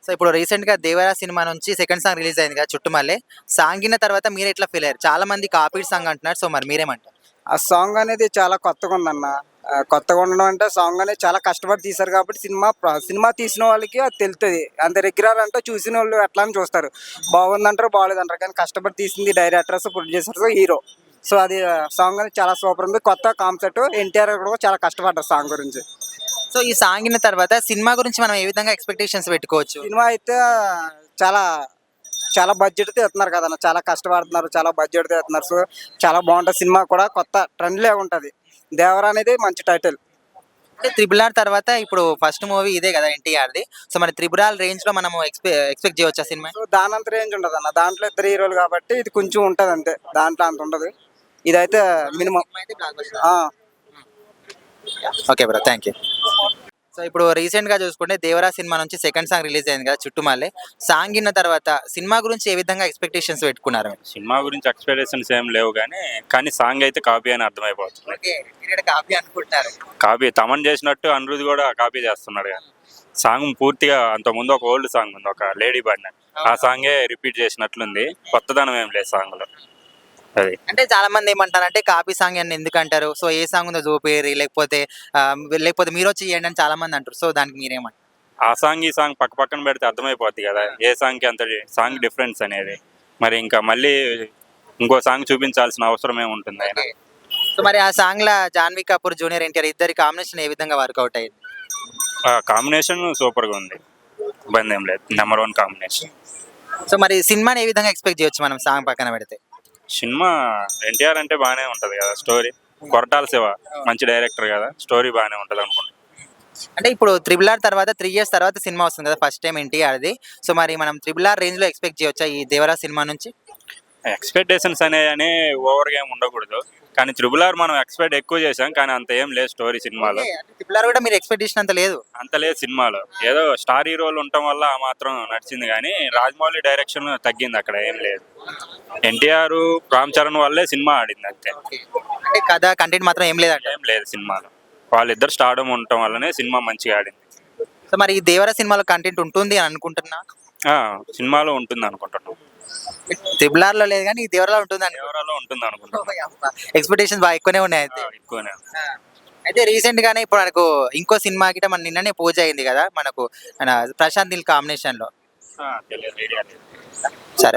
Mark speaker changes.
Speaker 1: So ఇప్పుడు రీసెంట్‌గా 'Devara' cinema నుంచి సెకండ్ సాంగ్ రిలీజ్ అయింది కదా! 'చుట్టుమల్లె'. సాంగ్ ఇన్న తర్వాత మీరెట్లా ఫీల్ అయ్యారు? చాలా మంది కాపీడ్ సాంగ్ అంటున్నారు. సో మరి మీరేమంటారు?
Speaker 2: ఆ సాంగ్ అనేది చాలా కొత్తగుందన్న. కొత్తగా ఉండడం అంటే సాంగ్ అనేది చాలా కష్టపడి తీశారు కాబట్టి సినిమా తీసిన వాళ్ళకి అది తెలుస్తది. అంత రెగ్యులర్ అంటే చూసినోళ్ళు ఎట్లా అని చూస్తారు. బాగుందంటారు, బాలేదంటారు. కానీ కష్టపడి తీసింది డైరెక్టర్స్, ప్రొడ్యూసర్స్, హీరో. సో అది సాంగ్ అనేది చాలా సూపర్ ఉంది. కొత్త కాన్సెప్ట్. ఎన్టీఆర్ కూడా చాలా కష్టపడ్డారు సాంగ్ గురించి.
Speaker 1: సో ఈ సాంగ్ ఇన్న తర్వాత సినిమా గురించి మనం ఏ విధంగా ఎక్స్‌పెక్టేషన్స్ పెట్టుకోవచ్చు?
Speaker 2: సినిమా అయితే చాలా చాలా బడ్జెట్ తీస్తున్నారు కదన్న. చాలా కష్టపడుతున్నారు. చాలా బడ్జెట్ తీస్తున్నారు. సో చాలా బాగుంటది సినిమా కూడా. కొత్త ట్రెండ్‌లే ఉంటది. 'దేవరా' అనేది మంచి టైటిల్.
Speaker 1: అంటే 'త్రిబుల్ ఆర్' తర్వాత ఇప్పుడు ఫస్ట్ మూవీ ఇదే కదా ఎన్టీఆర్‌ది. సో మరి 'త్రిబుల్ ఆర్' రేంజ్‌లో మనము ఎక్స్‌పెక్ట్ చేయొచ్చా సినిమా?
Speaker 2: సో దానంత రేంజ్ ఉండదన్న. దాంట్లో ఇద్దరు హీరోలు కాబట్టి ఇది కొంచెం ఉంటది అంతే. దాంట్లో అంత ఉండదు. ఇదైతే మినిమం. ఆ!
Speaker 1: Okay bro. Thank you. So ఇప్పుడు రీసెంట్‌గా చూసుకుంటే 'దేవరా' సినిమా నుంచి సెకండ్ సాంగ్ రిలీజ్ అయింది కదా! 'చుట్టుమల్లె'. సాంగ్ ఇన్న తర్వాత సినిమా గురించి ఏ విధంగా ఎక్స్‌పెక్టేషన్స్ పెట్టుకున్నారు మీరు?
Speaker 3: సినిమా గురించి ఎక్స్‌పెక్టేషన్స్ ఏం లేవు గానీ, కానీ సాంగ్ అయితే కాపీ అని అర్థమైపోతుంది.
Speaker 1: ఓకే. మీరైతే కాపీ అనుకుంటున్నారు.
Speaker 3: కాపీ తమన్ చేసినట్టు అనిరుద్ కూడా కాపీ చేస్తున్నాడు కదా! సాంగ్ పూర్తిగా అంతకుముందు ఒక ఓల్డ్ సాంగ్ ఉంది. ఒక లేడీ పాడిన. ఆ సాంగే రిపీట్ చేసినట్లుంది. కొత్తదనం ఏం లేదు సాంగ్‌లో. అది.
Speaker 1: అంటే చాలా మంది ఏమంటారంటే కాపీ సాంగ్ అని ఎందుకంటారు? సో ఏ సాంగ్ ఉందో చూపియరి లేకపోతే మీరొచ్చి చేయండి అని చాలా మంది అంటారు. సో దానికి మీరేమంటారు?
Speaker 3: ఆ సాంగ్, ఈ సాంగ్ పక్కన పెడితే అర్థమైపోద్ది కదా! ఏ సాంగ్‌కి అంత సాంగ్ డిఫరెన్స్ అనేది. మరి ఇంకా మళ్ళీ ఇంకో సాంగ్ చూపించాల్సిన అవసరం ఏముంటుంది ఆయన?
Speaker 1: సో మరి ఆ సాంగ్‌ల 'జాన్వీ కపూర్', 'జూనియర్ ఎన్టీఆర్' ఇద్దరి కాంబినేషన్ ఏ విధంగా వర్కౌట్ అయింది?
Speaker 3: ఆ కాంబినేషన్ సూపర్‌గా ఉంది. ఇబ్బందేం లేదు. Number 1 combination.
Speaker 1: సో మరి సినిమాని ఏ విధంగా ఎక్స్‌పెక్ట్ చేయొచ్చు మనం సాంగ్ పక్కన పెడితే?
Speaker 3: సినిమా ఎన్టీఆర్ అంటే బానే ఉంటది కదా స్టోరీ. కొరటాల శివ మంచి డైరెక్టర్ కదా, స్టోరీ బానే ఉంటది అనుకుంటా.
Speaker 1: అంటే ఇప్పుడు 'త్రిబుల్ ఆర్' తర్వాత 3 ఇయర్స్ తర్వాత సినిమా వస్తుంది కదా! First time ఎన్టీఆర్‌ది. సో మరి మనం 'త్రిబుల్ ఆర్' రేంజ్‌లో ఎక్స్‌పెక్ట్ చేయొచ్చా ఈ 'దేవరా' సినిమా నుంచి?
Speaker 3: ఎక్స్పెక్టేషన్స్ అనేవి ఓవర్గా ఏమి ఉండకూడదు. కానీ 'త్రిబుల్ ఆర్' మనం ఎక్స్పెక్ట్ ఎక్కువ చేసాం, కానీ అంత ఏం లేదు స్టోరీ సినిమాలో.
Speaker 1: ఓకే. అంటే 'త్రిబుల్ ఆర్' కూడా మీరు ఎక్స్‌పెక్టేషన్ అంత లేదు.
Speaker 3: అంత లేదు సినిమాలో. ఏదో స్టార్ హీరోలు ఉండటం వల్ల ఆ మాత్రం నడిచింది కానీ, రాజమౌళి డైరెక్షన్ తగ్గింది అక్కడ ఏం లేదు. ఎన్టీఆర్, రామ్ చరణ్ వల్లే సినిమా ఆడింది అంతే.
Speaker 1: ఓకే. అంటే కథ, కంటెంట్ మాత్రం ఏం లేదంట.
Speaker 3: ఏం లేదు సినిమాలో. వాళ్ళిద్దరు స్టార్డమ్ ఉండటం వల్లనే సినిమా మంచిగా ఆడింది.
Speaker 1: సో మరి ఈ 'దేవరా' సినిమాలో కంటెంట్ ఉంటుంది అని అనుకుంటున్నా.
Speaker 3: ఆ, సినిమాలో ఉంటుంది అనుకుంటున్నాను.
Speaker 1: 'త్రిబుల్ ఆర్‌లో లేదు గానీ ఈ 'దేవరాలో' ఉంటుందని
Speaker 3: ఎవరాలో ఉంటుంది అనుకుంటున్నాను.
Speaker 1: ఎక్స్‌పెక్టేషన్స్ బాగా ఎక్కువనే ఉన్నాయి అయితే.
Speaker 3: ఎక్కువనే.
Speaker 1: ఆ! అయితే రీసెంట్ గానే ఇప్పుడు మనకు ఇంకో సినిమా గిట మన నిన్ననే పూజ అయింది కదా! మనకు మన ప్రశాంత్ నీల్ కాంబినేషన్‌లో.
Speaker 3: తెలియదు, ఐడియా లేదు.
Speaker 1: సరే.